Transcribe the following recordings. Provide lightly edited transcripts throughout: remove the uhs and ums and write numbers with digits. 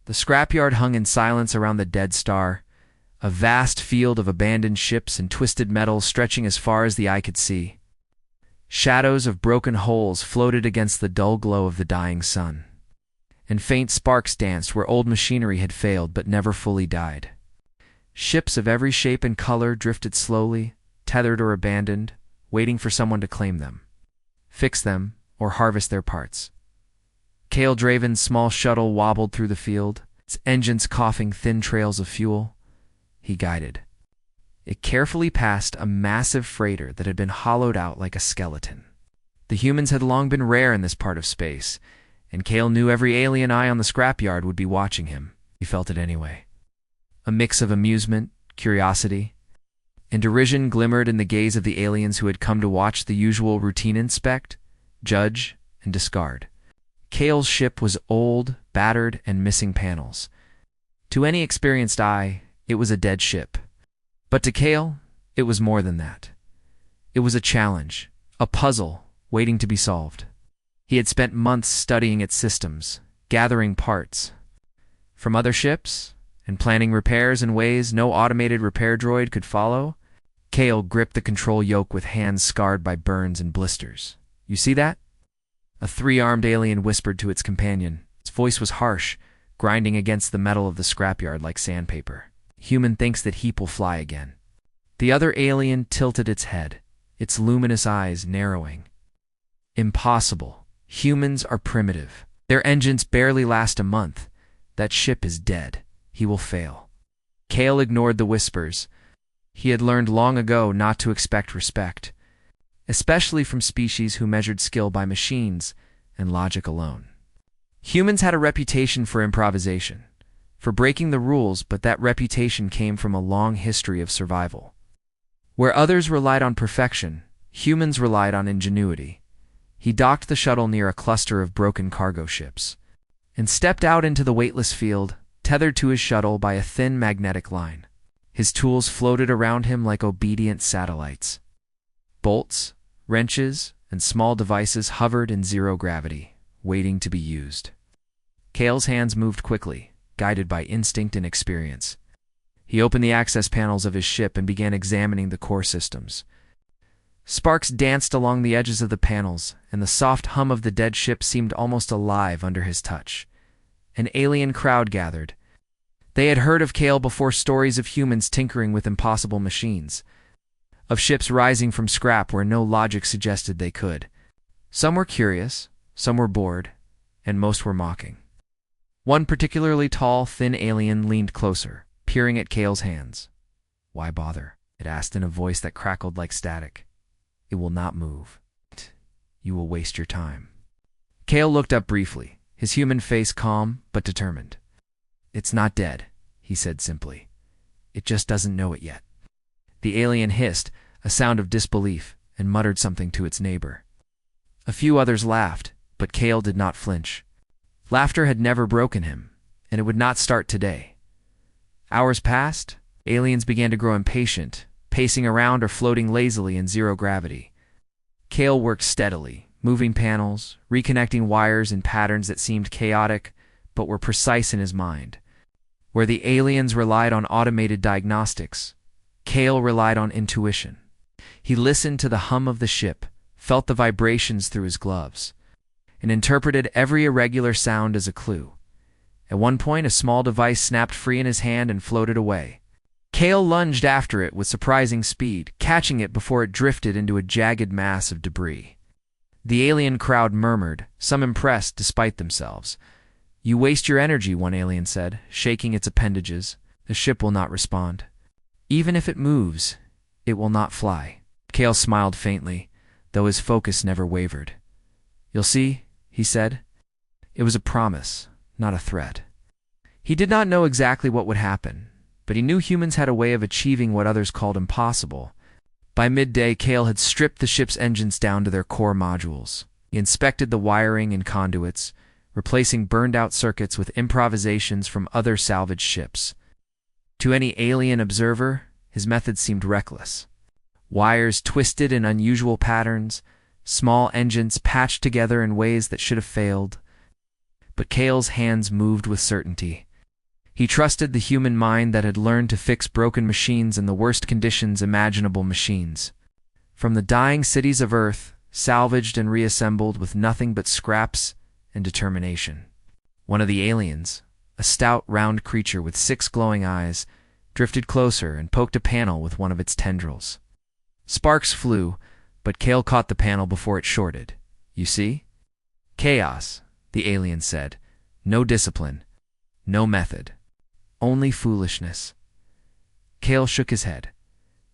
The scrapyard hung in silence around the dead star, a vast field of abandoned ships and twisted metal stretching as far as the eye could see. Shadows of broken hulls floated against the dull glow of the dying sun, and faint sparks danced where old machinery had failed but never fully died. Ships of every shape and color drifted slowly, tethered or abandoned, waiting for someone to claim them, fix them, or harvest their parts. Kale Draven's small shuttle wobbled through the field, its engines coughing thin trails of fuel. He guided. It carefully passed a massive freighter that had been hollowed out like a skeleton. The humans had long been rare in this part of space, and Kale knew every alien eye on the scrapyard would be watching him. He felt it anyway. A mix of amusement, curiosity, and derision glimmered in the gaze of the aliens who had come to watch the usual routine inspect, judge, and discard. Kale's ship was old, battered, and missing panels. To any experienced eye, it was a dead ship. But to Kale, it was more than that. It was a challenge, a puzzle, waiting to be solved. He had spent months studying its systems, gathering parts from other ships, and planning repairs in ways no automated repair droid could follow. Kale gripped the control yoke with hands scarred by burns and blisters. "You see that?" A three-armed alien whispered to its companion. Its voice was harsh, grinding against the metal of the scrapyard like sandpaper. "Human thinks that heap will fly again." The other alien tilted its head, its luminous eyes narrowing. "Impossible. Humans are primitive. Their engines barely last a month. That ship is dead. He will fail." Kale ignored the whispers. He had learned long ago not to expect respect, especially from species who measured skill by machines and logic alone. Humans had a reputation for improvisation, for breaking the rules, but that reputation came from a long history of survival. Where others relied on perfection, humans relied on ingenuity. He docked the shuttle near a cluster of broken cargo ships and stepped out into the weightless field, tethered to his shuttle by a thin magnetic line. His tools floated around him like obedient satellites. Bolts, wrenches, and small devices hovered in zero gravity, waiting to be used. Kale's hands moved quickly, guided by instinct and experience. He opened the access panels of his ship and began examining the core systems. Sparks danced along the edges of the panels, and the soft hum of the dead ship seemed almost alive under his touch. An alien crowd gathered. They had heard of Kale before, stories of humans tinkering with impossible machines, of ships rising from scrap where no logic suggested they could. Some were curious, some were bored, and most were mocking. One particularly tall, thin alien leaned closer, peering at Kale's hands. "Why bother?" it asked in a voice that crackled like static. "It will not move. You will waste your time." Kale looked up briefly, his human face calm but determined. "It's not dead," he said simply. "It just doesn't know it yet." The alien hissed, a sound of disbelief, and muttered something to its neighbor. A few others laughed, but Kale did not flinch. Laughter had never broken him, and it would not start today. Hours passed. Aliens began to grow impatient, pacing around or floating lazily in zero gravity. Kale worked steadily, moving panels, reconnecting wires in patterns that seemed chaotic but were precise in his mind. Where the aliens relied on automated diagnostics, Kale relied on intuition. He listened to the hum of the ship, felt the vibrations through his gloves, and interpreted every irregular sound as a clue. At one point, a small device snapped free in his hand and floated away. Kale lunged after it with surprising speed, catching it before it drifted into a jagged mass of debris. The alien crowd murmured, some impressed despite themselves. "You waste your energy," one alien said, shaking its appendages. "The ship will not respond. Even if it moves, it will not fly." Kale smiled faintly, though his focus never wavered. "You'll see," he said. It was a promise, not a threat. He did not know exactly what would happen, but he knew humans had a way of achieving what others called impossible. By midday, Kale had stripped the ship's engines down to their core modules. He inspected the wiring and conduits, replacing burned-out circuits with improvisations from other salvaged ships. To any alien observer, his methods seemed reckless. Wires twisted in unusual patterns, small engines patched together in ways that should have failed. But Kale's hands moved with certainty. He trusted the human mind that had learned to fix broken machines in the worst conditions imaginable machines. From the dying cities of Earth, salvaged and reassembled with nothing but scraps and determination. One of the aliens, a stout, round creature with 6 glowing eyes, drifted closer and poked a panel with one of its tendrils. Sparks flew, but Kale caught the panel before it shorted. "You see? Chaos," the alien said. "No discipline. No method. Only foolishness." Kale shook his head.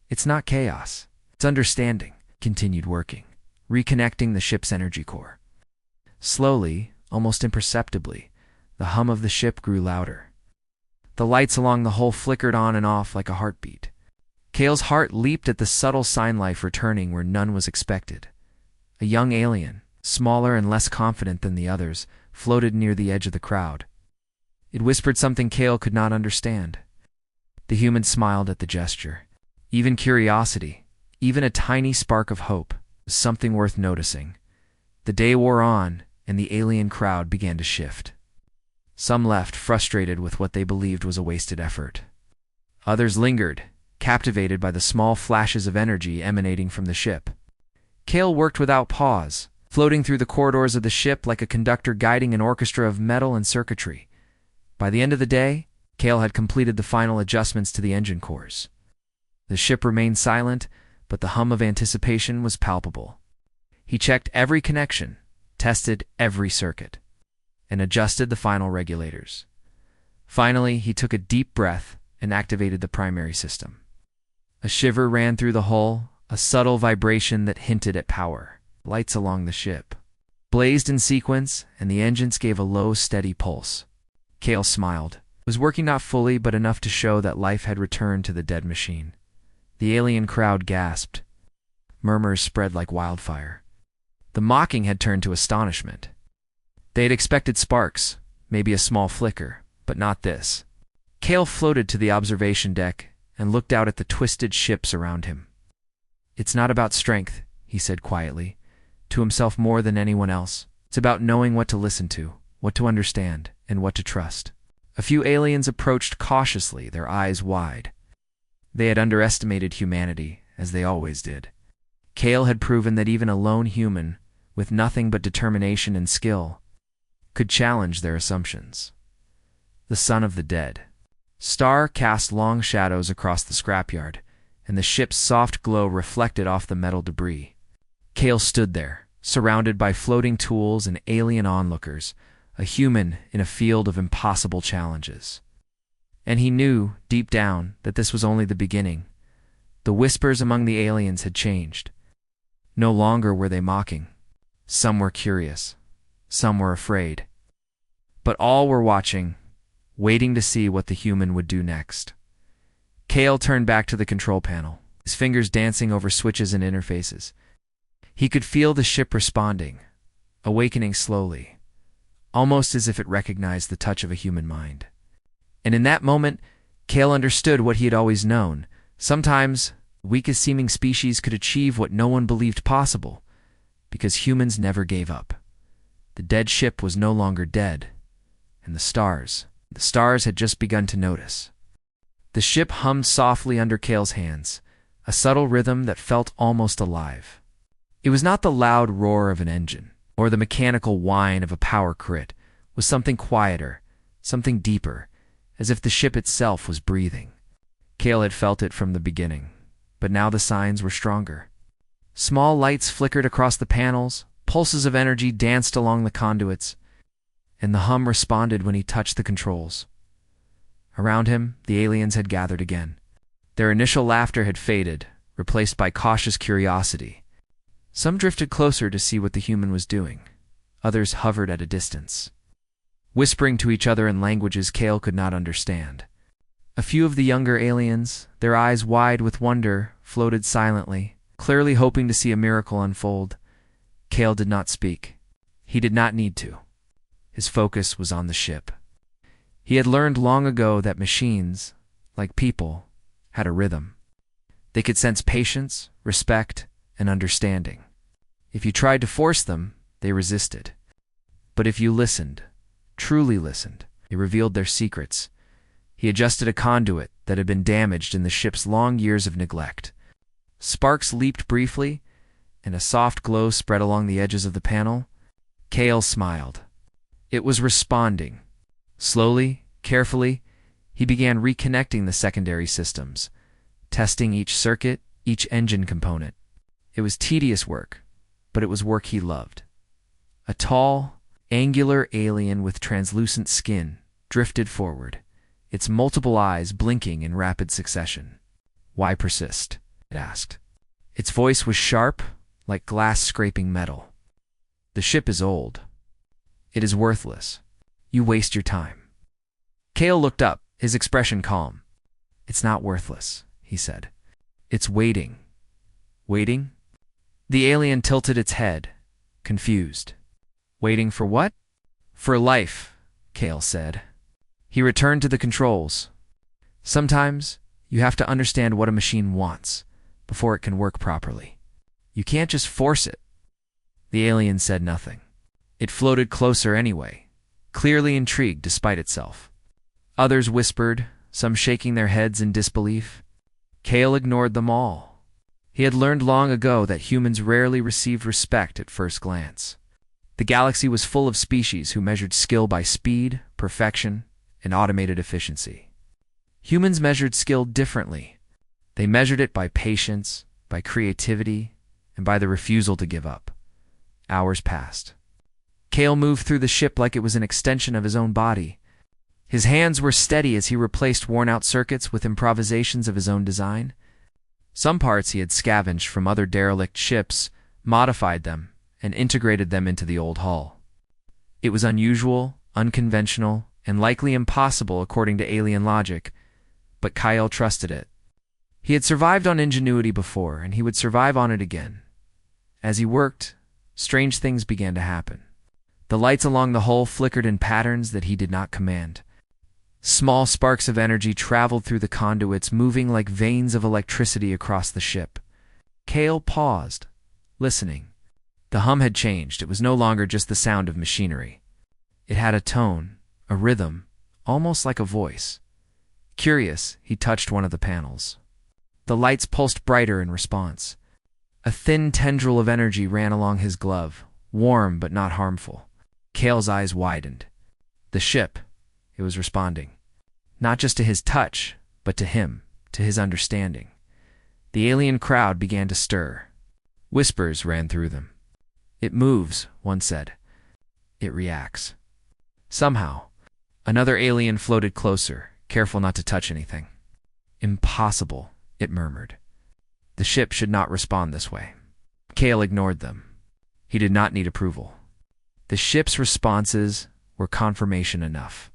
"It's not chaos. It's understanding," continued working, reconnecting the ship's energy core. Slowly, almost imperceptibly, the hum of the ship grew louder. The lights along the hull flickered on and off like a heartbeat. Kale's heart leaped at the subtle sign life returning where none was expected. A young alien, smaller and less confident than the others, floated near the edge of the crowd. It whispered something Kale could not understand. The human smiled at the gesture. Even curiosity, even a tiny spark of hope, was something worth noticing. The day wore on, and the alien crowd began to shift. Some left, frustrated with what they believed was a wasted effort. Others lingered, captivated by the small flashes of energy emanating from the ship. Kale worked without pause, floating through the corridors of the ship like a conductor guiding an orchestra of metal and circuitry. By the end of the day, Kale had completed the final adjustments to the engine cores. The ship remained silent, but the hum of anticipation was palpable. He checked every connection, tested every circuit, and adjusted the final regulators. Finally, he took a deep breath and activated the primary system. A shiver ran through the hull, a subtle vibration that hinted at power. Lights along the ship blazed in sequence, and the engines gave a low, steady pulse. Kale smiled. It was working not fully, but enough to show that life had returned to the dead machine. The alien crowd gasped. Murmurs spread like wildfire. The mocking had turned to astonishment. They had expected sparks, maybe a small flicker, but not this. Kale floated to the observation deck and looked out at the twisted ships around him. "It's not about strength," he said quietly, to himself more than anyone else. "It's about knowing what to listen to, what to understand, and what to trust." A few aliens approached cautiously, their eyes wide. They had underestimated humanity, as they always did. Kale had proven that even a lone human, with nothing but determination and skill, could challenge their assumptions. The son of the dead. Star cast long shadows across the scrapyard, and the ship's soft glow reflected off the metal debris. Kale stood there, surrounded by floating tools and alien onlookers, a human in a field of impossible challenges. And he knew, deep down, that this was only the beginning. The whispers among the aliens had changed. No longer were they mocking. Some were curious. Some were afraid. But all were watching, waiting to see what the human would do next. Kale turned back to the control panel, his fingers dancing over switches and interfaces. He could feel the ship responding, awakening slowly, almost as if it recognized the touch of a human mind. And in that moment, Kale understood what he had always known. Sometimes, the weakest seeming species could achieve what no one believed possible, because humans never gave up. The dead ship was no longer dead, and the stars had just begun to notice. The ship hummed softly under Kale's hands, a subtle rhythm that felt almost alive. It was not the loud roar of an engine, or the mechanical whine of a power crit. It was something quieter, something deeper, as if the ship itself was breathing. Kale had felt it from the beginning, but now the signs were stronger. Small lights flickered across the panels, pulses of energy danced along the conduits, and the hum responded when he touched the controls. Around him, the aliens had gathered again. Their initial laughter had faded, replaced by cautious curiosity. Some drifted closer to see what the human was doing. Others hovered at a distance, whispering to each other in languages Kale could not understand. A few of the younger aliens, their eyes wide with wonder, floated silently, clearly hoping to see a miracle unfold. Kale did not speak. He did not need to. His focus was on the ship. He had learned long ago that machines, like people, had a rhythm. They could sense patience, respect, and understanding. If you tried to force them, they resisted. But if you listened, truly listened, they revealed their secrets, He adjusted a conduit that had been damaged in the ship's long years of neglect. Sparks leaped briefly, and a soft glow spread along the edges of the panel. Kale smiled. It was responding. Slowly, carefully, he began reconnecting the secondary systems, testing each circuit, each engine component. It was tedious work, but it was work he loved. A tall, angular alien with translucent skin drifted forward, its multiple eyes blinking in rapid succession. "Why persist?" it asked. Its voice was sharp, like glass scraping metal. "The ship is old. It is worthless. You waste your time." Kale looked up, his expression calm. "It's not worthless," he said. "It's waiting." "Waiting?" The alien tilted its head, confused. "Waiting for what?" "For life," Kale said. He returned to the controls. "Sometimes you have to understand what a machine wants before it can work properly. You can't just force it." The alien said nothing. It floated closer anyway, clearly intrigued despite itself. Others whispered, some shaking their heads in disbelief. Kale ignored them all. He had learned long ago that humans rarely received respect at first glance. The galaxy was full of species who measured skill by speed, perfection, and automated efficiency. Humans measured skill differently. They measured it by patience, by creativity, and by the refusal to give up. Hours passed. Kale moved through the ship like it was an extension of his own body. His hands were steady as he replaced worn-out circuits with improvisations of his own design. Some parts he had scavenged from other derelict ships, modified them, and integrated them into the old hull. It was unusual, unconventional, and likely impossible according to alien logic, but Kyle trusted it. He had survived on ingenuity before, and he would survive on it again. As he worked, strange things began to happen. The lights along the hull flickered in patterns that he did not command. Small sparks of energy traveled through the conduits, moving like veins of electricity across the ship. Kale paused, listening. The hum had changed. It was no longer just the sound of machinery. It had a tone, a rhythm, almost like a voice. Curious, he touched one of the panels. The lights pulsed brighter in response. A thin tendril of energy ran along his glove, warm but not harmful. Kale's eyes widened. The ship, it was responding. Not just to his touch, but to him, to his understanding. The alien crowd began to stir. Whispers ran through them. "It moves," one said. "It reacts." Somehow, another alien floated closer, careful not to touch anything. "Impossible," it murmured. The ship should not respond this way. Kale ignored them. He did not need approval. The ship's responses were confirmation enough.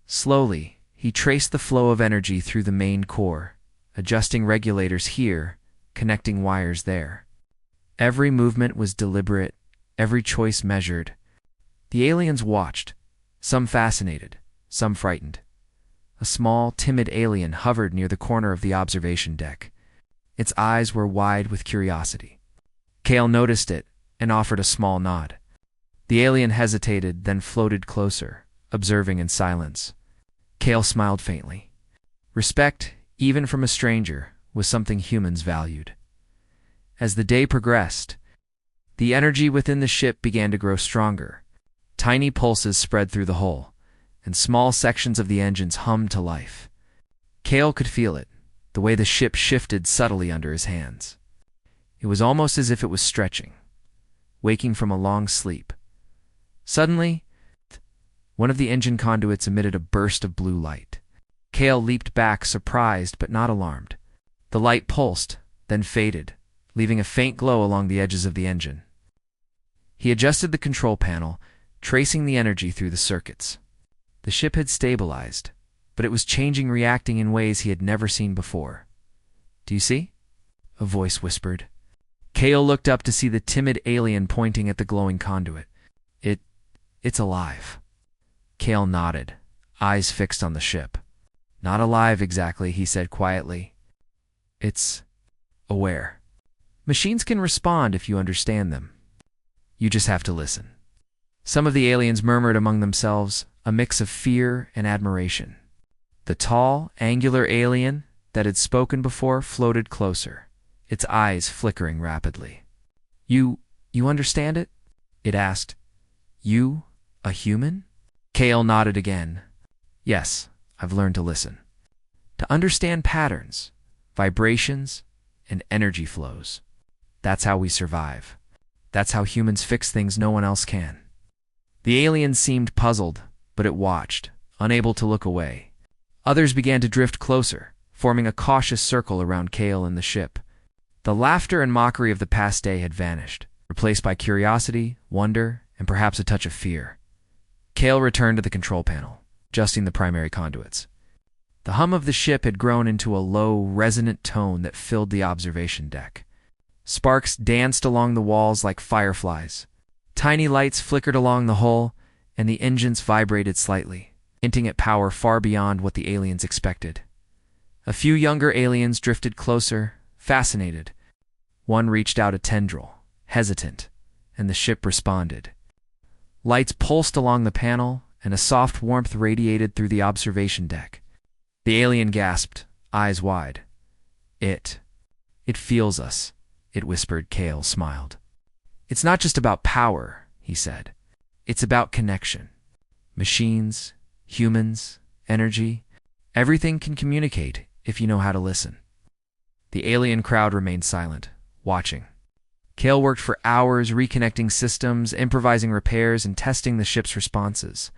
Slowly, he traced the flow of energy through the main core, adjusting regulators here, connecting wires there. Every movement was deliberate, every choice measured. The aliens watched, some fascinated, some frightened. A small, timid alien hovered near the corner of the observation deck. Its eyes were wide with curiosity. Kale noticed it and offered a small nod. The alien hesitated, then floated closer, observing in silence. Kale smiled faintly. Respect, even from a stranger, was something humans valued. As the day progressed, the energy within the ship began to grow stronger. Tiny pulses spread through the hull, and small sections of the engines hummed to life. Kale could feel it, the way the ship shifted subtly under his hands. It was almost as if it was stretching, waking from a long sleep. Suddenly, one of the engine conduits emitted a burst of blue light. Kale leaped back, surprised but not alarmed. The light pulsed, then faded, leaving a faint glow along the edges of the engine. He adjusted the control panel, tracing the energy through the circuits. The ship had stabilized, but it was changing, reacting in ways he had never seen before. "Do you see?" a voice whispered. Kale looked up to see the timid alien pointing at the glowing conduit. It's alive." Kale nodded, eyes fixed on the ship. "Not alive exactly," he said quietly. "It's aware. Machines can respond if you understand them. You just have to listen." Some of the aliens murmured among themselves, a mix of fear and admiration. The tall, angular alien that had spoken before floated closer, its eyes flickering rapidly. You understand it?" it asked. "You, a human?" Kale nodded again. "Yes, I've learned to listen. To understand patterns, vibrations, and energy flows. That's how we survive. That's how humans fix things no one else can." The alien seemed puzzled, but it watched, unable to look away. Others began to drift closer, forming a cautious circle around Kale and the ship. The laughter and mockery of the past day had vanished, replaced by curiosity, wonder, and perhaps a touch of fear. Kale returned to the control panel, adjusting the primary conduits. The hum of the ship had grown into a low, resonant tone that filled the observation deck. Sparks danced along the walls like fireflies. Tiny lights flickered along the hull, and the engines vibrated slightly, hinting at power far beyond what the aliens expected. A few younger aliens drifted closer, fascinated. One reached out a tendril, hesitant, and the ship responded. Lights pulsed along the panel, and a soft warmth radiated through the observation deck. The alien gasped, eyes wide. It feels us," it whispered. Kale smiled. "It's not just about power," he said. "It's about connection. Machines, humans, energy, everything can communicate if you know how to listen." The alien crowd remained silent, watching. Kale worked for hours reconnecting systems, improvising repairs, and testing the ship's responses.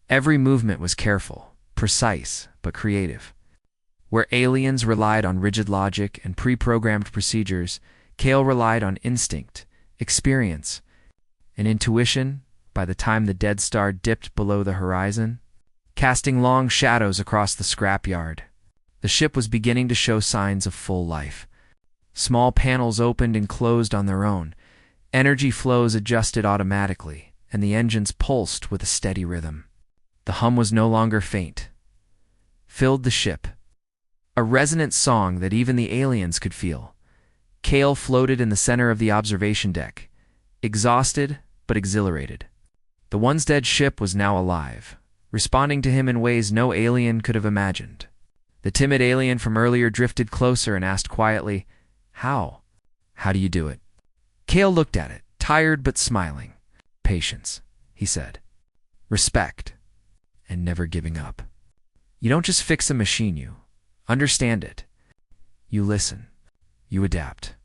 Every movement was careful, precise, but creative. Where aliens relied on rigid logic and pre-programmed procedures, Kale relied on instinct, experience, and intuition. By the time the dead star dipped below the horizon, casting long shadows across the scrapyard, the ship was beginning to show signs of full life. Small panels opened and closed on their own. Energy flows adjusted automatically, and the engines pulsed with a steady rhythm. The hum was no longer faint. Filled the ship. A resonant song that even the aliens could feel. Kale floated in the center of the observation deck, exhausted but exhilarated. The once dead ship was now alive, responding to him in ways no alien could have imagined. The timid alien from earlier drifted closer and asked quietly, "How? How do you do it?" Kale looked at it, tired but smiling. "Patience," he said. "Respect. And never giving up. You don't just fix a machine, you understand it. You listen. You adapt."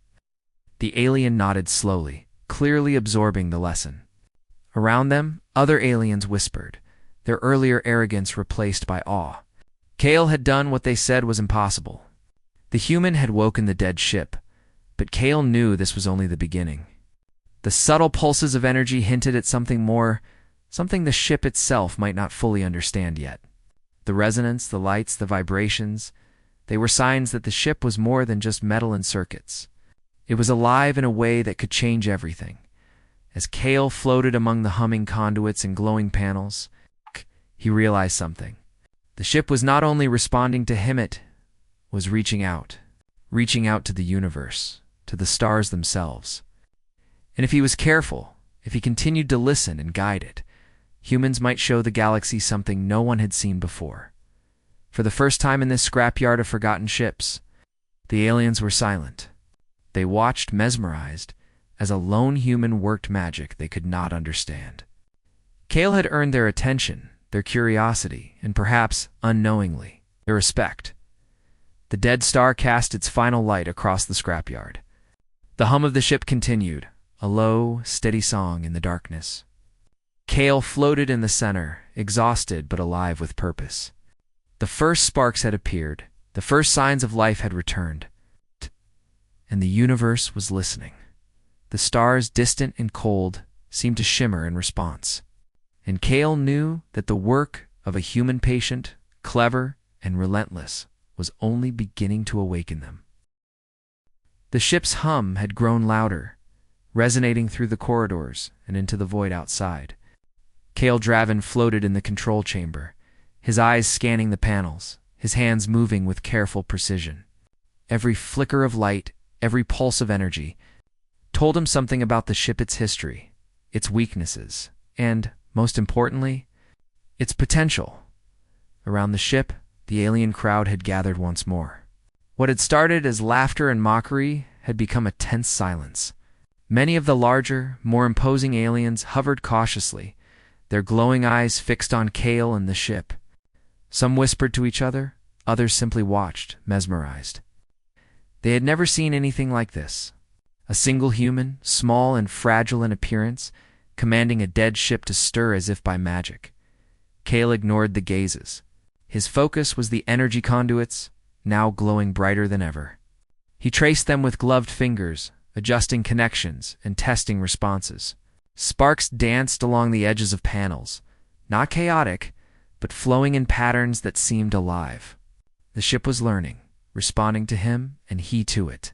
The alien nodded slowly, clearly absorbing the lesson. Around them, other aliens whispered, their earlier arrogance replaced by awe. Kale had done what they said was impossible. The human had woken the dead ship, but Kale knew this was only the beginning. The subtle pulses of energy hinted at something more, something the ship itself might not fully understand yet. The resonance, the lights, the vibrations, they were signs that the ship was more than just metal and circuits. It was alive in a way that could change everything. As Kale floated among the humming conduits and glowing panels, he realized something. The ship was not only responding to him, it was reaching out to the universe, to the stars themselves. And if he was careful, if he continued to listen and guide it, humans might show the galaxy something no one had seen before. For the first time in this scrapyard of forgotten ships, the aliens were silent. They watched, mesmerized, as a lone human worked magic they could not understand. Kale had earned their attention, their curiosity, and perhaps, unknowingly, their respect. The dead star cast its final light across the scrapyard. The hum of the ship continued, a low, steady song in the darkness. Kale floated in the center, exhausted but alive with purpose. The first sparks had appeared, the first signs of life had returned, and the universe was listening. The stars, distant and cold, seemed to shimmer in response. And Kale knew that the work of a human patient, clever and relentless, was only beginning to awaken them. The ship's hum had grown louder, resonating through the corridors and into the void outside. Kale Draven floated in the control chamber, his eyes scanning the panels, his hands moving with careful precision. Every flicker of light, every pulse of energy, told him something about the ship, its history, its weaknesses, and, most importantly, its potential. Around the ship, The alien crowd had gathered once more. What had started as laughter and mockery had become a tense silence. Many of the larger, more imposing aliens hovered cautiously, their glowing eyes fixed on Kale and the ship. Some whispered to each other, others simply watched, mesmerized. They had never seen anything like this. A single human, small and fragile in appearance, commanding a dead ship to stir as if by magic. Kale ignored the gazes. His focus was the energy conduits, now glowing brighter than ever. He traced them with gloved fingers, adjusting connections and testing responses. Sparks danced along the edges of panels, not chaotic, but flowing in patterns that seemed alive. The ship was learning, responding to him, and he to it.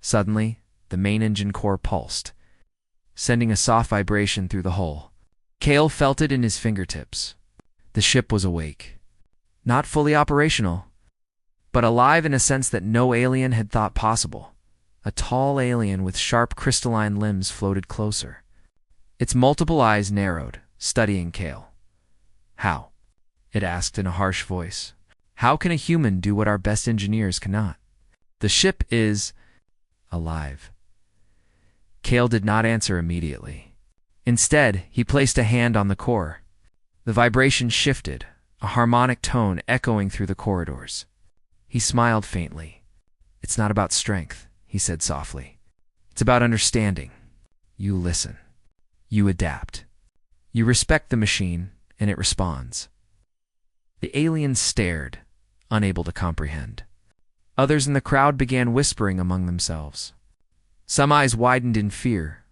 Suddenly, the main engine core pulsed, sending a soft vibration through the hull. Kale felt it in his fingertips. The ship was awake. Not fully operational, but alive in a sense that no alien had thought possible. A tall alien with sharp crystalline limbs floated closer. Its multiple eyes narrowed, studying Kale. "How?" it asked in a harsh voice. "How can a human do what our best engineers cannot?" "The ship is alive." Kale did not answer immediately. Instead, he placed a hand on the core. The vibration shifted, a harmonic tone echoing through the corridors. He smiled faintly. "It's not about strength," he said softly. "It's about understanding. You listen. You adapt. You respect the machine, and it responds." The aliens stared, unable to comprehend. Others in the crowd began whispering among themselves. Some eyes widened in fear,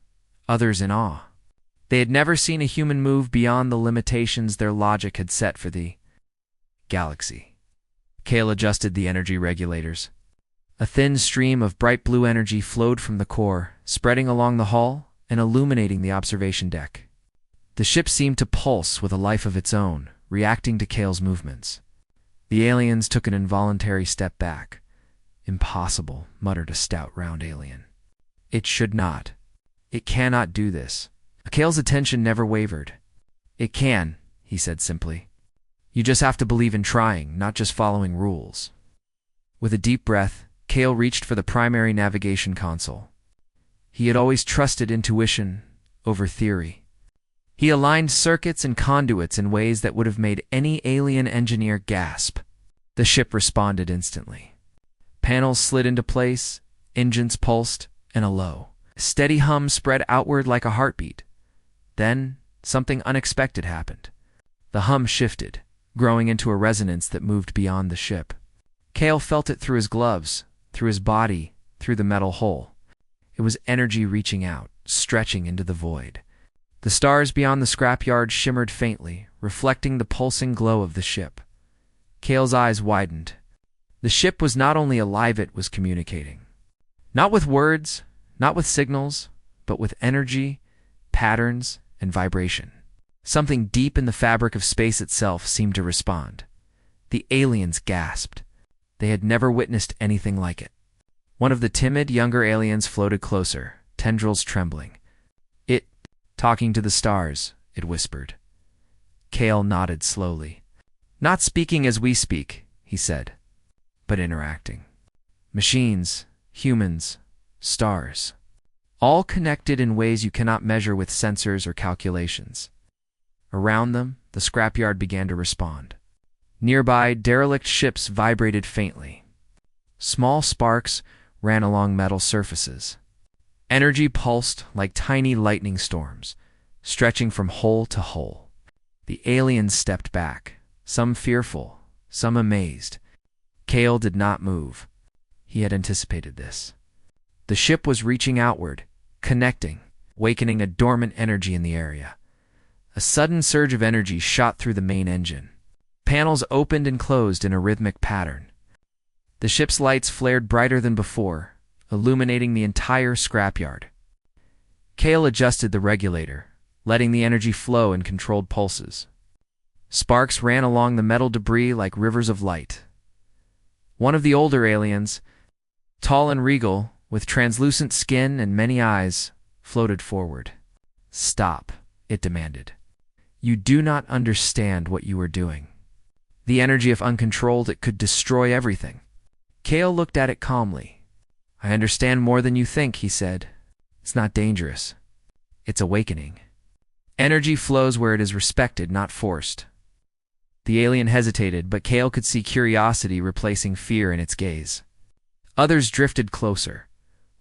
others in awe. They had never seen a human move beyond the limitations their logic had set for the galaxy. Kale adjusted the energy regulators. A thin stream of bright blue energy flowed from the core, spreading along the hull and illuminating the observation deck. The ship seemed to pulse with a life of its own, reacting to Kale's movements. The aliens took an involuntary step back. "Impossible," muttered a stout, round alien. "It should not. It cannot do this." Kale's attention never wavered. "It can," he said simply. "You just have to believe in trying, not just following rules." With a deep breath, Kale reached for the primary navigation console. He had always trusted intuition over theory. He aligned circuits and conduits in ways that would have made any alien engineer gasp. The ship responded instantly. Panels slid into place, engines pulsed, and a low, steady hum spread outward like a heartbeat. Then, something unexpected happened. The hum shifted, growing into a resonance that moved beyond the ship. Kale felt it through his gloves, through his body, through the metal hull. It was energy reaching out, stretching into the void. The stars beyond the scrapyard shimmered faintly, reflecting the pulsing glow of the ship. Kale's eyes widened. The ship was not only alive, it was communicating. Not with words, not with signals, but with energy, patterns, and vibration. Something deep in the fabric of space itself seemed to respond. The aliens gasped. They had never witnessed anything like it. One of the timid, younger aliens floated closer, tendrils trembling. "Talking to the stars," it whispered. Kale nodded slowly. "Not speaking as we speak," he said, "but interacting. Machines, humans, stars, all connected in ways you cannot measure with sensors or calculations." Around them, the scrapyard began to respond. Nearby, derelict ships vibrated faintly. Small sparks ran along metal surfaces. Energy pulsed like tiny lightning storms, stretching from hull to hull. The aliens stepped back, some fearful, some amazed. Kale did not move. He had anticipated this. The ship was reaching outward, connecting, awakening a dormant energy in the area. A sudden surge of energy shot through the main engine. Panels opened and closed in a rhythmic pattern. The ship's lights flared brighter than before, illuminating the entire scrapyard. Kale adjusted the regulator, letting the energy flow in controlled pulses. Sparks ran along the metal debris like rivers of light. One of the older aliens, tall and regal, with translucent skin and many eyes, floated forward. "Stop," it demanded. "You do not understand what you are doing." The energy, if uncontrolled, it could destroy everything. Kale looked at it calmly. "I understand more than you think," he said. "It's not dangerous. It's awakening. Energy flows where it is respected, not forced." The alien hesitated, but Kale could see curiosity replacing fear in its gaze. Others drifted closer,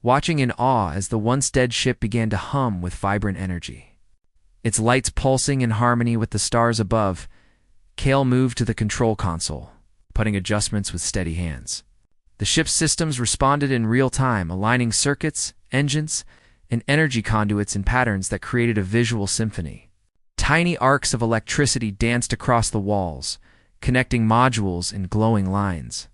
watching in awe as the once dead ship began to hum with vibrant energy. Its lights pulsing in harmony with the stars above. Kale moved to the control console, putting adjustments with steady hands. The ship's systems responded in real time, aligning circuits, engines, and energy conduits in patterns that created a visual symphony. Tiny arcs of electricity danced across the walls, connecting modules in glowing lines.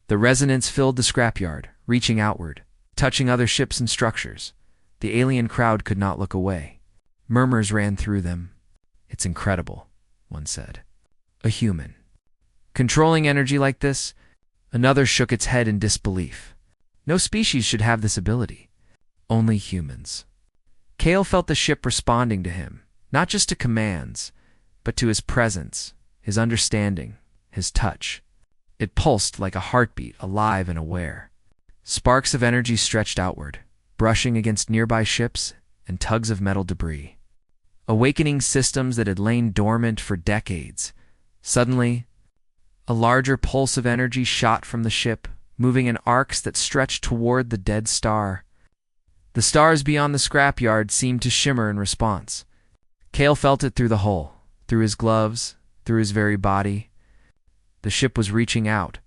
The resonance filled the scrapyard, reaching outward, touching other ships and structures. The alien crowd could not look away. Murmurs ran through them. "It's incredible," one said. "A human controlling energy like this?" Another shook its head in disbelief. "No species should have this ability. Only humans." Kale felt the ship responding to him, not just to commands, but to his presence, his understanding, his touch. It pulsed like a heartbeat, alive and aware. Sparks of energy stretched outward, brushing against nearby ships and tugs of metal debris. Awakening systems that had lain dormant for decades. Suddenly, a larger pulse of energy shot from the ship, moving in arcs that stretched toward the dead star. The stars beyond the scrapyard seemed to shimmer in response. Kale felt it through the hull, through his gloves, through his very body. The ship was reaching out,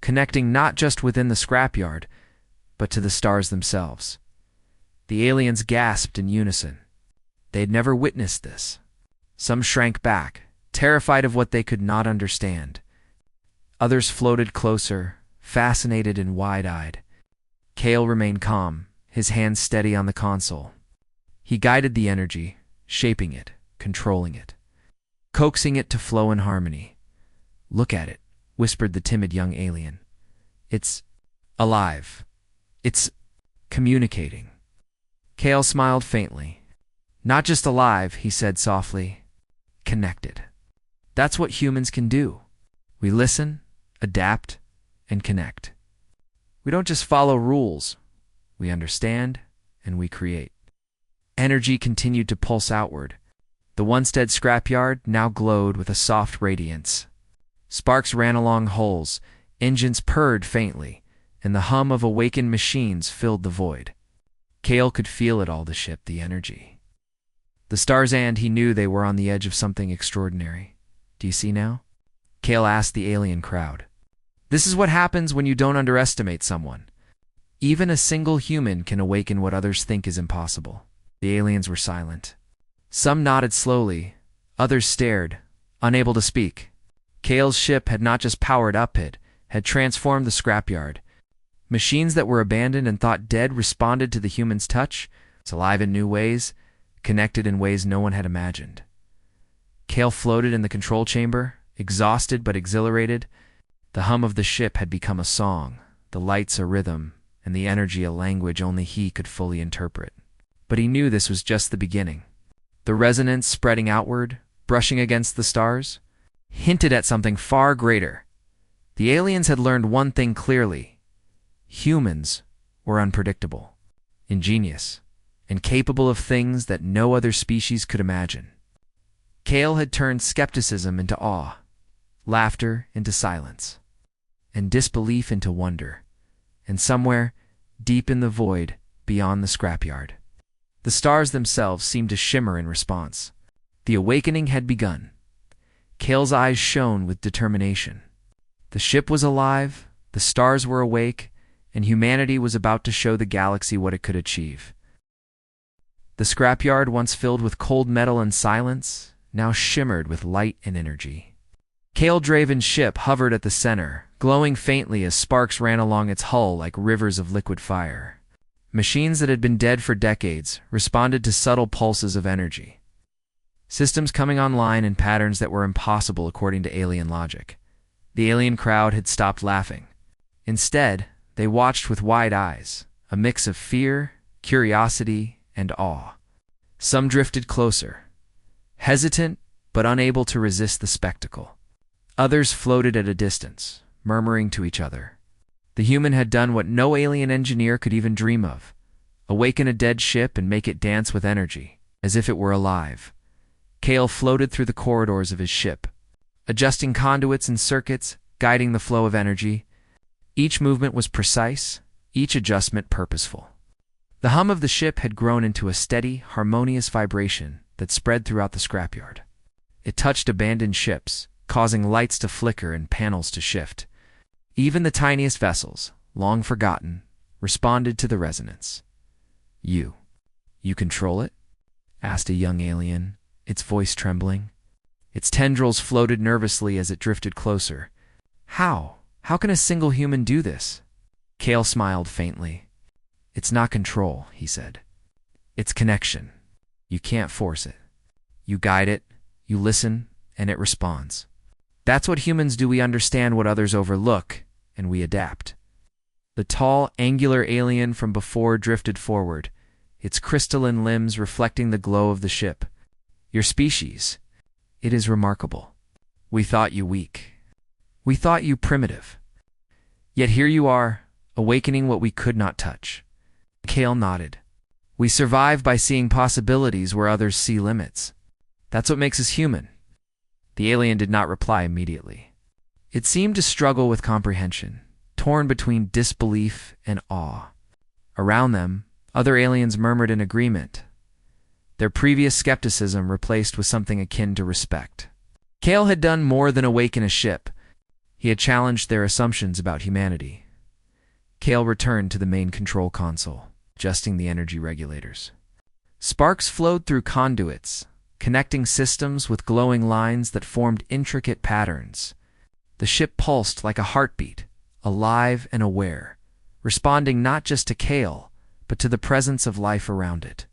connecting not just within the scrapyard, but to the stars themselves. The aliens gasped in unison. They had never witnessed this. Some shrank back, terrified of what they could not understand. Others floated closer, fascinated and wide-eyed. Kale remained calm, his hands steady on the console. He guided the energy, shaping it, controlling it, coaxing it to flow in harmony. "Look at it," whispered the timid young alien. "It's alive. It's communicating." Kale smiled faintly. "Not just alive," he said softly. "Connected. That's what humans can do. We listen, adapt, and connect. We don't just follow rules. We understand, and we create." Energy continued to pulse outward. The once dead scrapyard now glowed with a soft radiance. Sparks ran along hulls, engines purred faintly, and the hum of awakened machines filled the void. Kale could feel it all, the ship, the energy. The stars, and he knew they were on the edge of something extraordinary. "Do you see now?" Kale asked the alien crowd. "This is what happens when you don't underestimate someone. Even a single human can awaken what others think is impossible." The aliens were silent. Some nodded slowly, others stared, unable to speak. Kale's ship had not just powered up it, had transformed the scrapyard. Machines that were abandoned and thought dead responded to the human's touch. It's alive in new ways, connected in ways no one had imagined. Kale floated in the control chamber, exhausted but exhilarated. The hum of the ship had become a song, the lights a rhythm, and the energy a language only he could fully interpret. But he knew this was just the beginning. The resonance spreading outward, brushing against the stars, hinted at something far greater. The aliens had learned one thing clearly. Humans were unpredictable, ingenious, and capable of things that no other species could imagine. Kale had turned skepticism into awe, laughter into silence, and disbelief into wonder. And somewhere, deep in the void, beyond the scrapyard, the stars themselves seemed to shimmer in response. The awakening had begun. Kale's eyes shone with determination. The ship was alive, the stars were awake, and humanity was about to show the galaxy what it could achieve. The scrapyard, once filled with cold metal and silence, now shimmered with light and energy. Kale-draven's ship hovered at the center, glowing faintly as sparks ran along its hull like rivers of liquid fire. Machines that had been dead for decades responded to subtle pulses of energy. Systems coming online in patterns that were impossible according to alien logic. The alien crowd had stopped laughing. Instead, they watched with wide eyes, a mix of fear, curiosity, and awe. Some drifted closer, hesitant but unable to resist the spectacle. Others floated at a distance, murmuring to each other. The human had done what no alien engineer could even dream of: awaken a dead ship and make it dance with energy, as if it were alive. Kale floated through the corridors of his ship, adjusting conduits and circuits, guiding the flow of energy. Each movement was precise, each adjustment purposeful. The hum of the ship had grown into a steady, harmonious vibration that spread throughout the scrapyard. It touched abandoned ships, causing lights to flicker and panels to shift. Even the tiniest vessels, long forgotten, responded to the resonance. You control it?" asked a young alien, its voice trembling. Its tendrils floated nervously as it drifted closer. How? How can a single human do this?" Kale smiled faintly. "It's not control," he said. "It's connection. You can't force it. You guide it, you listen, and it responds. That's what humans do. We understand what others overlook, and we adapt." The tall, angular alien from before drifted forward, its crystalline limbs reflecting the glow of the ship. "Your species. It is remarkable. We thought you weak. We thought you primitive. Yet here you are, awakening what we could not touch." Kale nodded. "We survive by seeing possibilities where others see limits. That's what makes us human." The alien did not reply immediately. It seemed to struggle with comprehension, torn between disbelief and awe. Around them, other aliens murmured in agreement, their previous skepticism replaced with something akin to respect. Kale had done more than awaken a ship. He had challenged their assumptions about humanity. Kale returned to the main control console, adjusting the energy regulators. Sparks flowed through conduits, connecting systems with glowing lines that formed intricate patterns. The ship pulsed like a heartbeat, alive and aware, responding not just to Kale, but to the presence of life around it.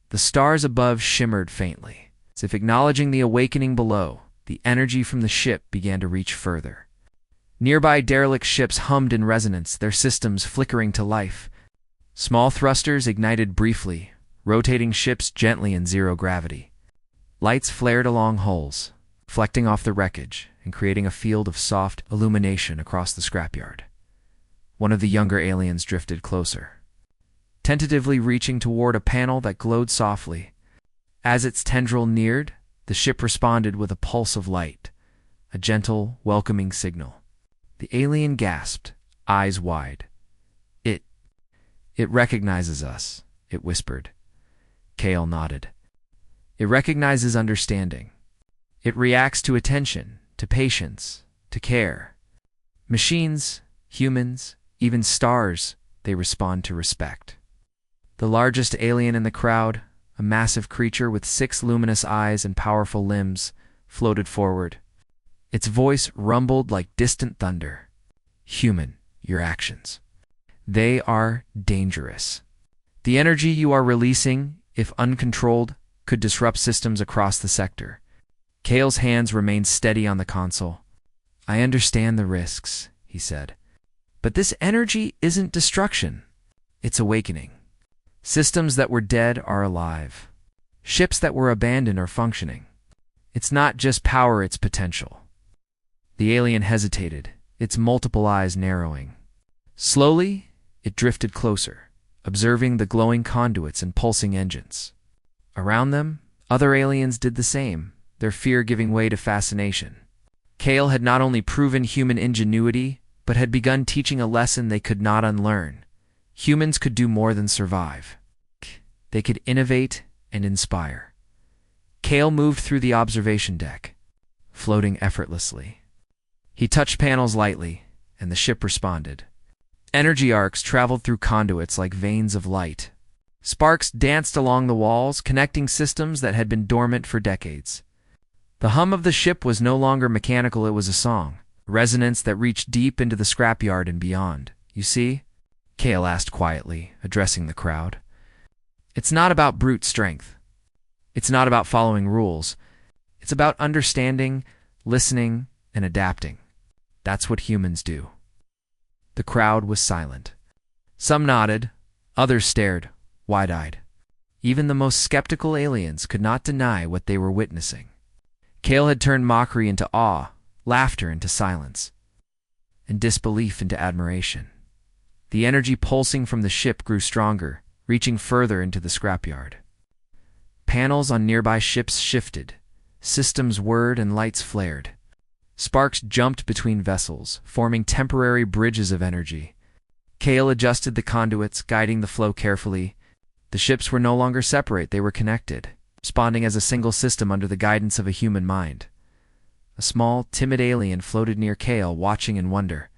The stars above shimmered faintly, as if acknowledging the awakening below. The energy from the ship began to reach further. Nearby derelict ships hummed in resonance, their systems flickering to life. Small thrusters ignited briefly, rotating ships gently in zero gravity. Lights flared along hulls, reflecting off the wreckage and creating a field of soft illumination across the scrapyard. One of the younger aliens drifted closer, tentatively reaching toward a panel that glowed softly. As its tendril neared, the ship responded with a pulse of light, a gentle, welcoming signal. The alien gasped, eyes wide. It recognizes us," it whispered. Kale nodded. "It recognizes understanding. It reacts to attention, to patience, to care. Machines, humans, even stars, they respond to respect." The largest alien in the crowd, a massive creature with 6 luminous eyes and powerful limbs, floated forward. Its voice rumbled like distant thunder. "Human, your actions. They are dangerous. The energy you are releasing, if uncontrolled, could disrupt systems across the sector." Kale's hands remained steady on the console. "I understand the risks," he said. "But this energy isn't destruction. It's awakening. Systems that were dead are alive. Ships that were abandoned are functioning. It's not just power, it's potential." The alien hesitated, its multiple eyes narrowing. Slowly, it drifted closer, observing the glowing conduits and pulsing engines. Around them, other aliens did the same, their fear giving way to fascination. Kale had not only proven human ingenuity, but had begun teaching a lesson they could not unlearn. Humans could do more than survive. They could innovate and inspire. Kale moved through the observation deck, floating effortlessly. He touched panels lightly, and the ship responded. Energy arcs traveled through conduits like veins of light. Sparks danced along the walls, connecting systems that had been dormant for decades. The hum of the ship was no longer mechanical, it was a song, resonance that reached deep into the scrapyard and beyond. "You see?" Kale asked quietly, addressing the crowd. "It's not about brute strength. It's not about following rules. It's about understanding, listening, and adapting. That's what humans do." The crowd was silent. Some nodded, others stared, wide-eyed. Even the most skeptical aliens could not deny what they were witnessing. Kale had turned mockery into awe, laughter into silence, and disbelief into admiration. The energy pulsing from the ship grew stronger, reaching further into the scrapyard. Panels on nearby ships shifted, systems whirred and lights flared. Sparks jumped between vessels, forming temporary bridges of energy. Kale adjusted the conduits, guiding the flow carefully. The ships were no longer separate, they were connected, responding as a single system under the guidance of a human mind. A small, timid alien floated near Kale, watching in wonder.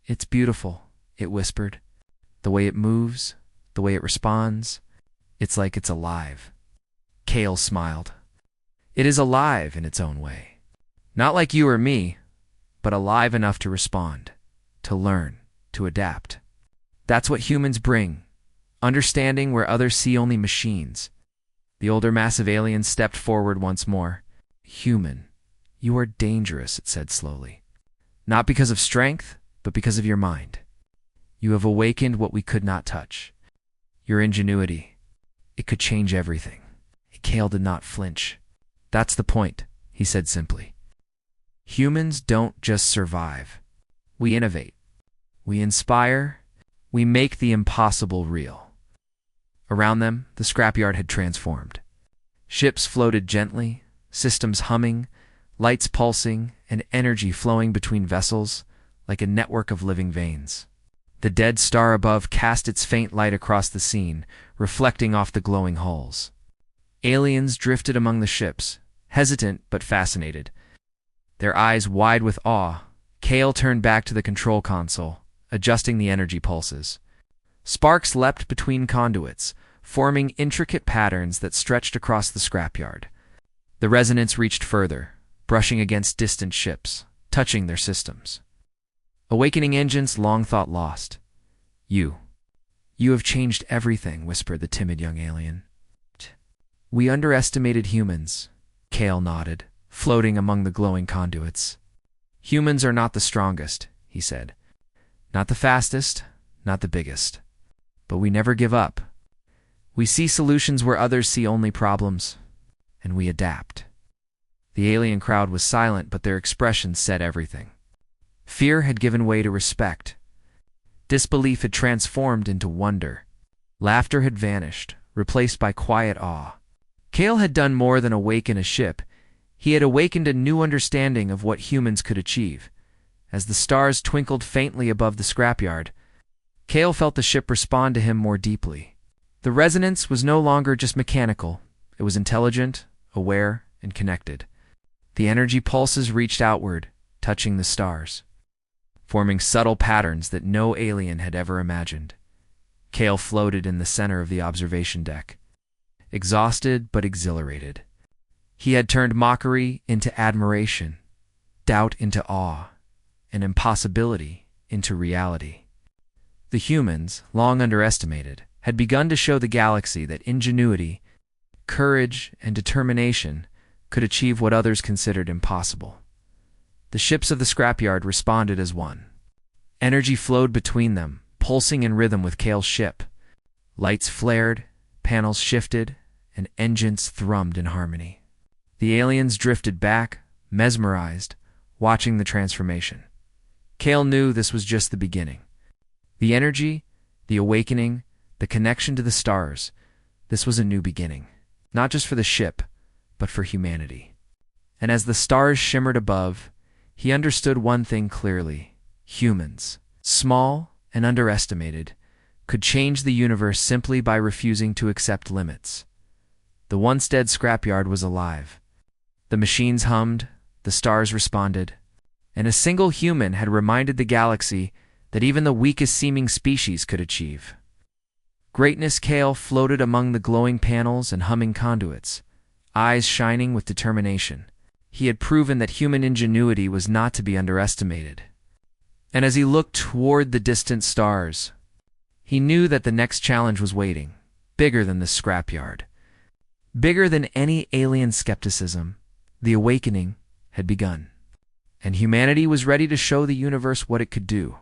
"It's beautiful," it whispered. "The way it moves, the way it responds. It's like it's alive." Kale smiled. "It is alive in its own way. Not like you or me, but alive enough to respond, to learn, to adapt. That's what humans bring, understanding where others see only machines." The older massive alien stepped forward once more. "Human, you are dangerous," it said slowly. "Not because of strength, but because of your mind. You have awakened what we could not touch. Your ingenuity, it could change everything." Kale did not flinch. "That's the point," he said simply. "Humans don't just survive. We innovate. We inspire. We make the impossible real." Around them, the scrapyard had transformed. Ships floated gently, systems humming, lights pulsing, and energy flowing between vessels like a network of living veins. The dead star above cast its faint light across the scene, reflecting off the glowing hulls. Aliens drifted among the ships, hesitant but fascinated. Their eyes wide with awe, Kale turned back to the control console, adjusting the energy pulses. Sparks leapt between conduits, forming intricate patterns that stretched across the scrapyard. The resonance reached further, brushing against distant ships, touching their systems. Awakening engines long thought lost. You have changed everything," whispered the timid young alien. "We underestimated humans," Kale nodded, floating among the glowing conduits. "Humans are not the strongest," he said. "Not the fastest, not the biggest. But we never give up. We see solutions where others see only problems, and we adapt." The alien crowd was silent, but their expressions said everything. Fear had given way to respect. Disbelief had transformed into wonder. Laughter had vanished, replaced by quiet awe. Kale had done more than awaken a ship. He had awakened a new understanding of what humans could achieve. As the stars twinkled faintly above the scrapyard, Kale felt the ship respond to him more deeply. The resonance was no longer just mechanical. It was intelligent, aware, and connected. The energy pulses reached outward, touching the stars, forming subtle patterns that no alien had ever imagined. Kale floated in the center of the observation deck, exhausted but exhilarated. He had turned mockery into admiration, doubt into awe, and impossibility into reality. The humans, long underestimated, had begun to show the galaxy that ingenuity, courage, and determination could achieve what others considered impossible. The ships of the scrapyard responded as one. Energy flowed between them, pulsing in rhythm with Kale's ship. Lights flared, panels shifted, and engines thrummed in harmony. The aliens drifted back, mesmerized, watching the transformation. Kale knew this was just the beginning. The energy, the awakening, the connection to the stars, this was a new beginning, not just for the ship, but for humanity. And as the stars shimmered above, he understood one thing clearly. Humans, small and underestimated, could change the universe simply by refusing to accept limits. The once dead scrapyard was alive. The machines hummed, the stars responded, and a single human had reminded the galaxy that even the weakest seeming species could achieve. Greatness Kale floated among the glowing panels and humming conduits, eyes shining with determination. He had proven that human ingenuity was not to be underestimated. And as he looked toward the distant stars, he knew that the next challenge was waiting, bigger than the scrapyard. Bigger than any alien skepticism, the awakening had begun, and humanity was ready to show the universe what it could do.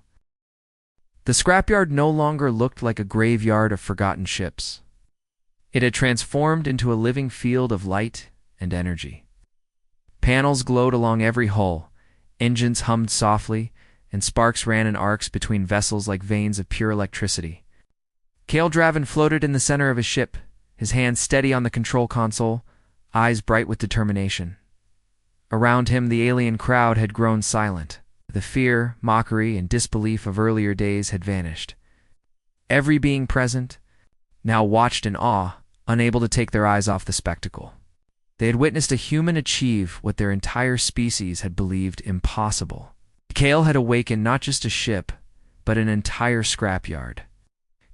The scrapyard no longer looked like a graveyard of forgotten ships. It had transformed into a living field of light and energy. Panels glowed along every hull, Engines hummed softly, and sparks ran in arcs between vessels like veins of pure electricity. Kale Draven floated in the center of his ship, his hands steady on the control console, eyes bright with determination. Around him, the alien crowd had grown silent. The fear, mockery, and disbelief of earlier days had vanished. Every being present now watched in awe, unable to take their eyes off the spectacle. They had witnessed a human achieve what their entire species had believed impossible. Kale had awakened not just a ship, but an entire scrapyard.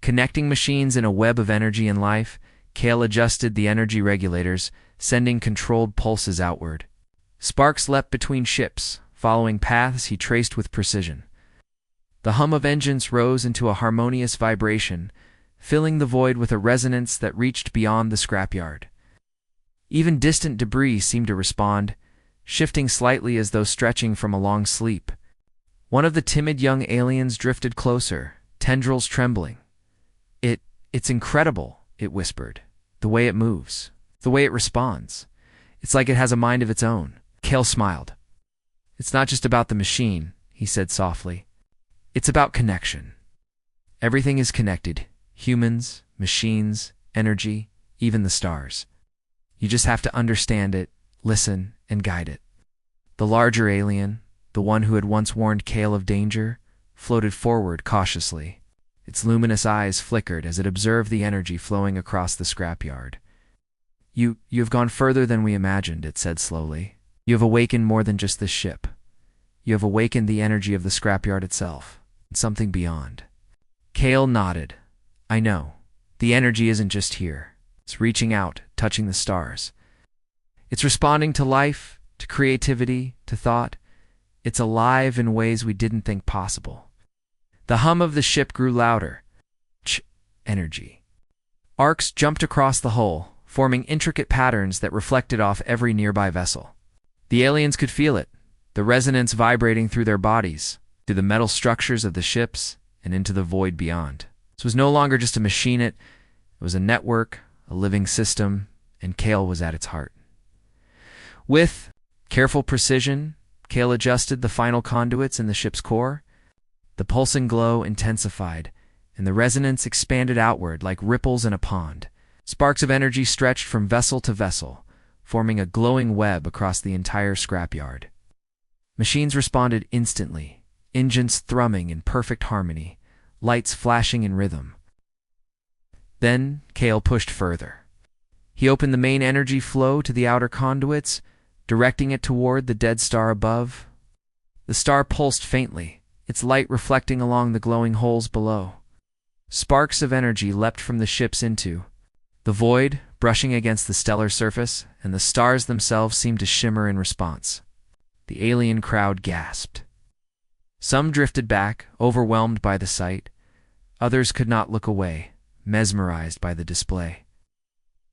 Connecting machines in a web of energy and life, Kale adjusted the energy regulators, sending controlled pulses outward. Sparks leapt between ships, following paths he traced with precision. The hum of engines rose into a harmonious vibration, filling the void with a resonance that reached beyond the scrapyard. Even distant debris seemed to respond, shifting slightly as though stretching from a long sleep. One of the timid young aliens drifted closer, tendrils trembling. It's incredible, it whispered. The way it moves, the way it responds. It's like it has a mind of its own. Kale smiled. It's not just about the machine, he said softly. It's about connection. Everything is connected. Humans, machines, energy, even the stars. You just have to understand it, listen, and guide it. The larger alien, the one who had once warned Kale of danger, floated forward cautiously. Its luminous eyes flickered as it observed the energy flowing across the scrapyard. You have gone further than we imagined, it said slowly. You have awakened more than just this ship. You have awakened the energy of the scrapyard itself, and something beyond. Kale nodded. I know. The energy isn't just here. It's reaching out, touching the stars. It's responding to life, to creativity, to thought. It's alive in ways we didn't think possible. The hum of the ship grew louder. Energy. Arcs jumped across the hull, forming intricate patterns that reflected off every nearby vessel. The aliens could feel it, the resonance vibrating through their bodies, through the metal structures of the ships, and into the void beyond. This was no longer just a machine, it was a network, a living system, and Kale was at its heart. With careful precision, Kale adjusted the final conduits in the ship's core. The pulsing glow intensified, and the resonance expanded outward like ripples in a pond. Sparks of energy stretched from vessel to vessel, forming a glowing web across the entire scrapyard. Machines responded instantly, engines thrumming in perfect harmony, lights flashing in rhythm. Then Kale pushed further. He opened the main energy flow to the outer conduits, directing it toward the dead star above. The star pulsed faintly, its light reflecting along the glowing holes below. Sparks of energy leapt from the ships into the void, brushing against the stellar surface, and the stars themselves seemed to shimmer in response. The alien crowd gasped. Some drifted back, overwhelmed by the sight. Others could not look away, mesmerized by the display.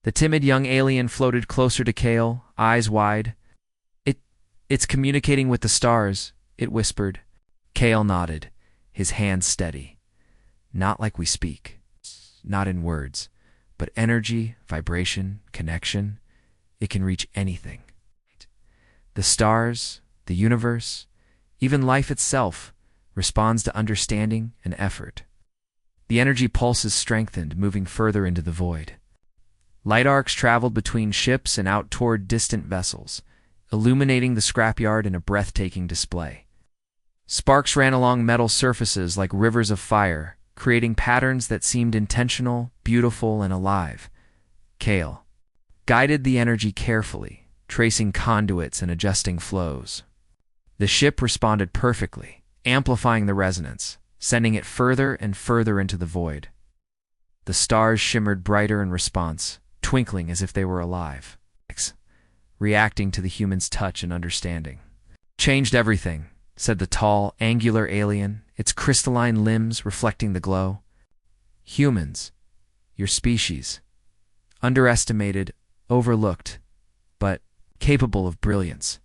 The timid young alien floated closer to Kale, eyes wide. It's communicating with the stars, it whispered. Kale nodded, his hands steady. Not like we speak, not in words, but energy, vibration, connection. It can reach anything. The stars, the universe, even life itself, responds to understanding and effort. The energy pulses strengthened, moving further into the void. Light arcs traveled between ships and out toward distant vessels, illuminating the scrapyard in a breathtaking display. Sparks ran along metal surfaces like rivers of fire, creating patterns that seemed intentional, beautiful, and alive. Kale guided the energy carefully, tracing conduits and adjusting flows. The ship responded perfectly, amplifying the resonance, sending it further and further into the void. The stars shimmered brighter in response, twinkling as if they were alive, reacting to the human's touch and understanding. Changed everything, said the tall, angular alien, its crystalline limbs reflecting the glow. Humans, your species, underestimated, overlooked, but capable of brilliance.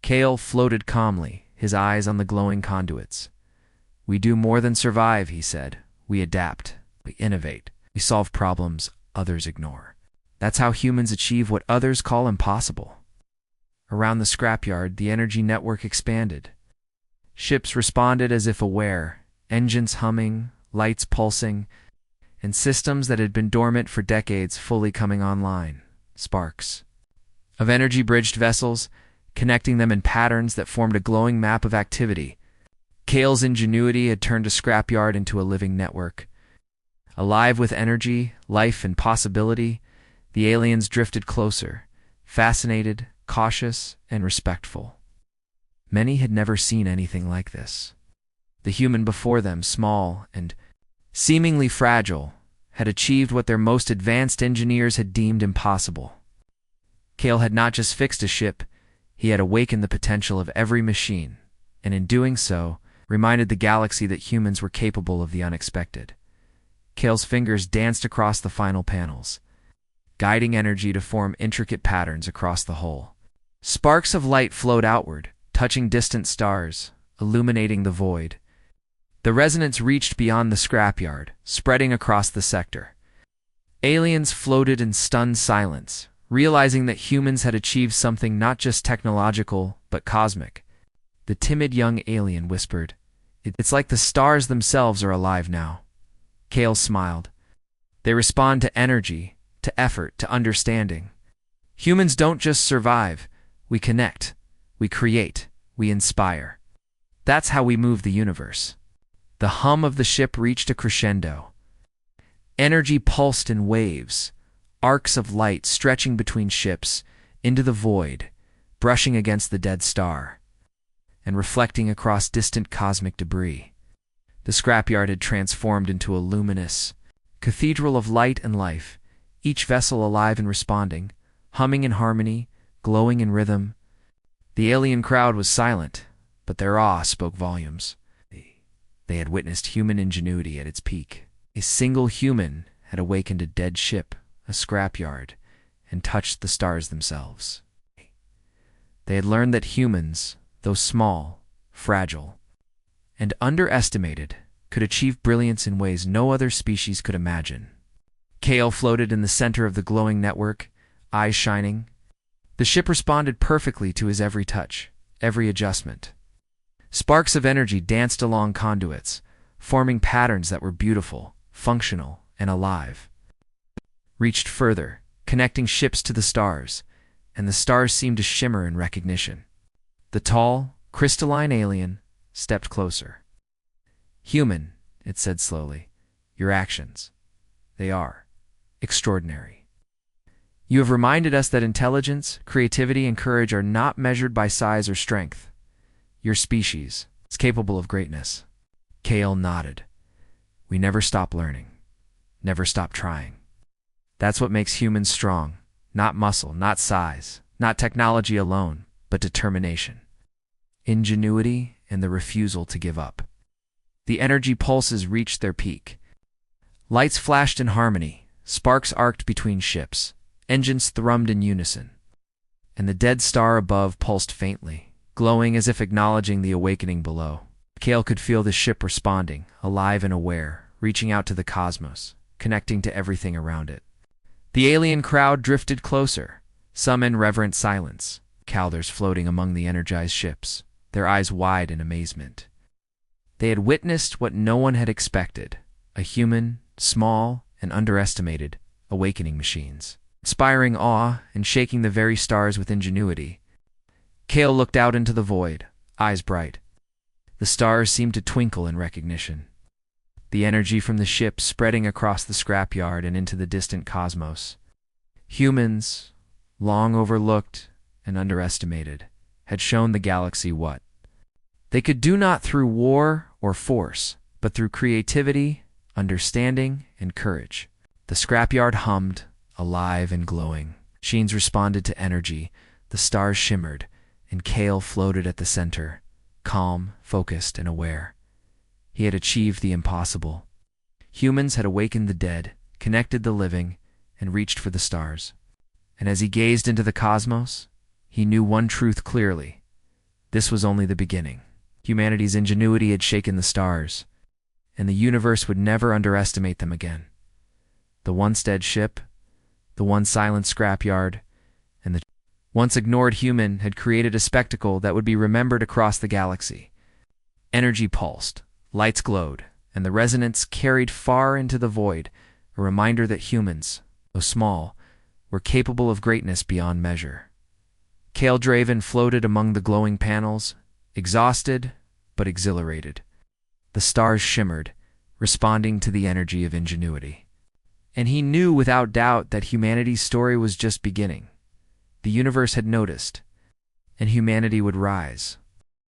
Kale floated calmly, his eyes on the glowing conduits. We do more than survive, he said. We adapt, we innovate, we solve problems others ignore. That's how humans achieve what others call impossible. Around the scrapyard, the energy network expanded. Ships responded as if aware, engines humming, lights pulsing, and systems that had been dormant for decades fully coming online. Sparks of energy bridged vessels, connecting them in patterns that formed a glowing map of activity. Kale's ingenuity had turned a scrapyard into a living network. Alive with energy, life, and possibility, the aliens drifted closer, fascinated, cautious, and respectful. Many had never seen anything like this. The human before them, small and seemingly fragile, had achieved what their most advanced engineers had deemed impossible. Kale had not just fixed a ship, he had awakened the potential of every machine, and in doing so, reminded the galaxy that humans were capable of the unexpected. Kale's fingers danced across the final panels, guiding energy to form intricate patterns across the whole. Sparks of light flowed outward, touching distant stars, illuminating the void. The resonance reached beyond the scrapyard, spreading across the sector. Aliens floated in stunned silence, realizing that humans had achieved something not just technological, but cosmic. The timid young alien whispered, "It's like the stars themselves are alive now." Kale smiled. "They respond to energy, to effort, to understanding. Humans don't just survive, we connect, we create, we inspire. That's how we move the universe." The hum of the ship reached a crescendo. Energy pulsed in waves, arcs of light stretching between ships, into the void, brushing against the dead star, and reflecting across distant cosmic debris. The scrapyard had transformed into a luminous cathedral of light and life, each vessel alive and responding, humming in harmony, glowing in rhythm. The alien crowd was silent, but their awe spoke volumes. They had witnessed human ingenuity at its peak. A single human had awakened a dead ship, a scrapyard, and touched the stars themselves. They had learned that humans, though small, fragile, and underestimated, could achieve brilliance in ways no other species could imagine. Kale floated in the center of the glowing network, eyes shining. The ship responded perfectly to his every touch, every adjustment. Sparks of energy danced along conduits, forming patterns that were beautiful, functional, and alive. Reached further, connecting ships to the stars, and the stars seemed to shimmer in recognition. The tall, crystalline alien stepped closer. "Human," it said slowly, "your actions, they are extraordinary. You have reminded us that intelligence, creativity, and courage are not measured by size or strength. Your species is capable of greatness." Kale nodded. "We never stop learning, never stop trying. That's what makes humans strong. Not muscle, not size, not technology alone, but determination, ingenuity, and the refusal to give up." The energy pulses reached their peak. Lights flashed in harmony, sparks arced between ships, engines thrummed in unison, and the dead star above pulsed faintly, glowing as if acknowledging the awakening below. Kale could feel the ship responding, alive and aware, reaching out to the cosmos, connecting to everything around it. The alien crowd drifted closer, some in reverent silence, Calders floating among the energized ships, their eyes wide in amazement. They had witnessed what no one had expected, a human, small, and underestimated, awakening machines, inspiring awe and shaking the very stars with ingenuity. Kale looked out into the void, eyes bright. The stars seemed to twinkle in recognition. The energy from the ship spreading across the scrapyard and into the distant cosmos. Humans, long overlooked and underestimated, had shown the galaxy what they could do, not through war or force, but through creativity, understanding, and courage. The scrapyard hummed, alive and glowing. Machines responded to energy, the stars shimmered, and Kale floated at the center, calm, focused, and aware. He had achieved the impossible. Humans had awakened the dead, connected the living, and reached for the stars. And as he gazed into the cosmos, he knew one truth clearly. This was only the beginning. Humanity's ingenuity had shaken the stars, and the universe would never underestimate them again. The once dead ship, the once silent scrapyard, and the once ignored human had created a spectacle that would be remembered across the galaxy. Energy pulsed, lights glowed, and the resonance carried far into the void, a reminder that humans, though small, were capable of greatness beyond measure. Kale Draven floated among the glowing panels, exhausted but exhilarated. The stars shimmered, responding to the energy of ingenuity. And he knew without doubt that humanity's story was just beginning. The universe had noticed, and humanity would rise.